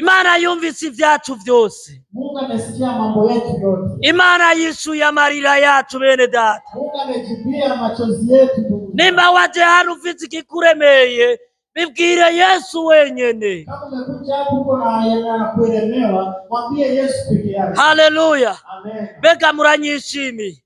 Imana yumvise ibyacu byose. Mungu amesikia mambo yetu yote. Imana yishuye amarira yacu bene data. Mungu amejibia machozi yetu ndugu. Nimba waje hano ufite ikikuremeye, bibwire Yesu wenyene. Kama umekuja hapo uko na kuelemewa, mwambie Yesu peke yake. Haleluya. Amen. Bega muranyishimi.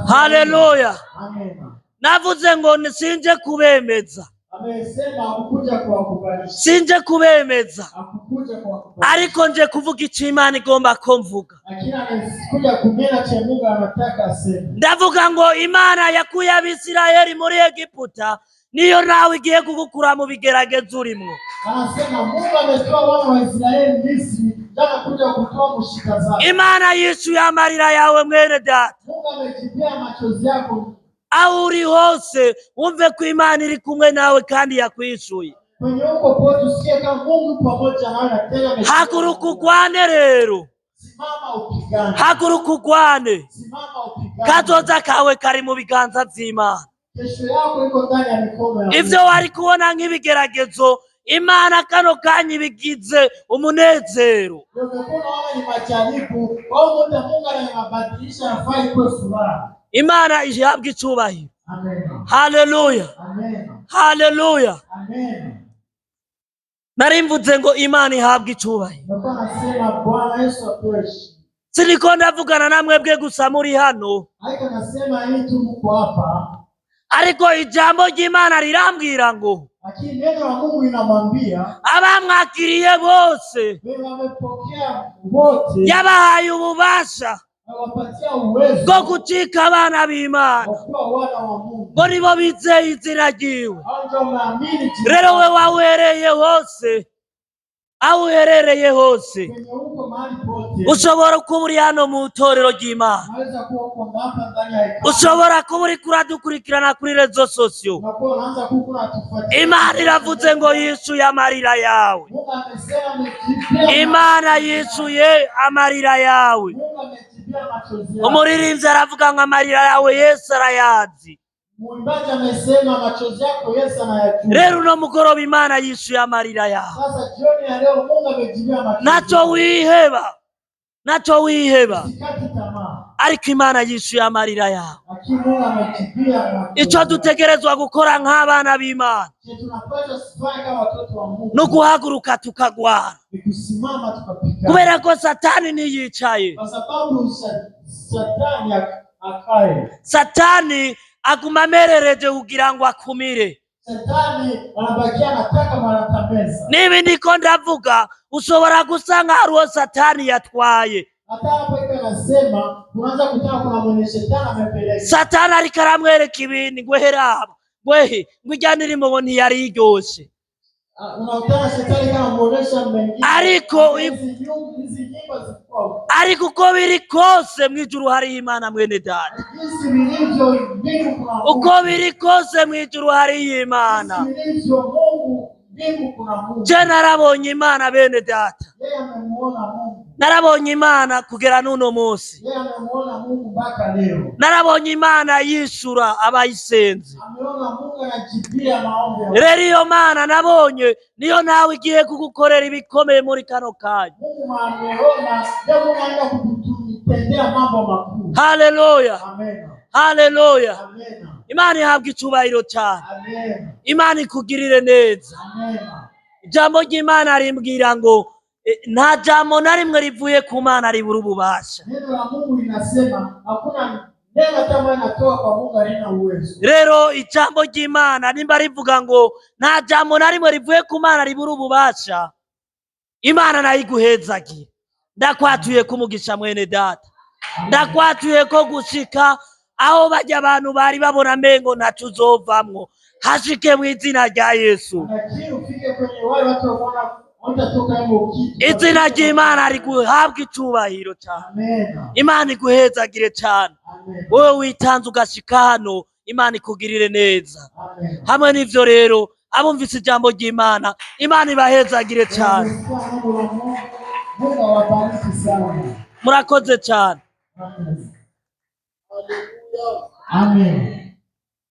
Haleluya. Amen. Navuze ngo sinje kubemeza. Amesema akukuja kuwakubalisha. Sinje kubemeza. Akukuja kuwakubalisha. Ariko nje kuvuga icyo Imana igomba ko mvuga. Lakini amekuja kunena cha Mungu anataka aseme. Ndavuga ngo Imana yakuye Abisirayeli muri Egiputa, niyo nawe igiye kugukura mu bigeragezo urimo. Anasema Mungu ametoa wana wa Israeli Misri, jana kuja kutoa mshika zao. Imana yishuye amarira yawe mwene data. Mungu amejibia machozi yako. Aho uri hose wumve ko Imana iri kumwe nawe kandi yakwishuye. Kwenye uko pote usikie kama Mungu pamoja nawe na tena haguruka ugwane rero. Simama upigane. Haguruka ugwane. Simama upigane. Kazoza kawe kari mu biganza by'Imana. Kesho yako iko ndani ya mikono ya Mungu. Ivyo wari kubona nk'ibigeragezo, Imana kano kanya ibigize umunezero. Umekuona wao ni majaribu, wao wote Mungu anayabadilisha afanye kwa furaha. Imana ihabwe icubahiro. Amen. Haleluya. Amen. Haleluya. Amen. Narimvuze ngo Imana ihabwe icubahiro. Nasema Bwana Yesu apewe. Siniko ndavugana namwe bwe gusa muri hano. Haika nasema hii tu mko hapa. Ariko ijambo ry'Imana rirambwira ngo lakini neno la Mungu linamwambia abamwakiriye bose wamepokea wote, yabahaye ububasha awapatia uwezo bwo gucika abana b'Imana, kuwa wana wa Mungu, ngo nibo bizeye izina ryiwe. Rero we wawereye hose, aho uherereye hose, ushobora kuba uri hano mu itorero ry'Imana, ushobora kuba uri kuradukurikirana kuri rezo sosiyo. Imana iravuze ngo yishuye amarira yawe. Imana yishuye amarira yawe. Umuririmbyi aravuga ngo amarira yawe Yesu arayazi. Mwimbaji amesema machozi yako Yesu anayajua. Rero no mugoroba Imana yishuye amarira yawe. Sasa jioni ya leo Mungu amejibia machozi. Nacho wiheba. Usikate tamaa. Ariko Imana yishuye amarira yawe. Lakini Mungu amejibia machozi. Ico dutegerezwa gukora nk'abana b'Imana. Tunapaswa kufanya kama watoto wa Mungu. No guhaguruka tukagwana. Kusimama tukapigana. Kubera ko Satani niyicaye. Kwa sababu Satani akaye. Satani aguma amerereje kugira ngo akumire. Satani anabakia anataka maratameza. Nibi ndiko ndavuga ushobora gusanga hariho Satani yatwaye. Hata hapo anasema unaanza kutaka kuna mwenye Shetani amepeleka. Satani ariko aramwereka ibintu ngo heraba. Wehe ngwijyanire mu bonti yari iryoshe. Unautana Shetani kama muonesha mengine. Ariko uko biri kose mwijuru hari Imana mwene data. Uko biri kose mwijuru hari Imana. Je narabonye Imana bene data. Narabonye Imana kugera nuno munsi. Narabonye Imana yishura abayisenze. Rero iyo Mana nabonye niyo nawe igiye kugukorera ibikomeye muri kano kanya. Haleluya. Haleluya. Imana ihabwe icubahiro cyane. Imana ikugirire neza. Ijambo ry'Imana rimbwira ngo nta jambo na rimwe rivuye ku Mana ribura ububasha. Neno la Mungu linasema hakuna neno hata moja linatoka kwa Mungu halina uwezo. Rero ijambo ry'Imana nimba rivuga ngo nta jambo na rimwe rivuye ku Mana ribura ububasha, Imana nayo iguhezagira. Ndakwatuye kumugisha mwene data. Ndakwatuye ko gushika aho bajya abantu bari babona mengo ntacu uzovamwo, hashike mu izina rya Yesu. Izina ry'Imana riguhabwa icubahiro cyane. Imana iguhezagire cyane. Wowe witanze ugashika hano, Imana ikugirire neza. Hamwe n'ivyo rero abumvise ijambo ry'Imana, Imana ibahezagire cyane. Murakoze cyane. Amen.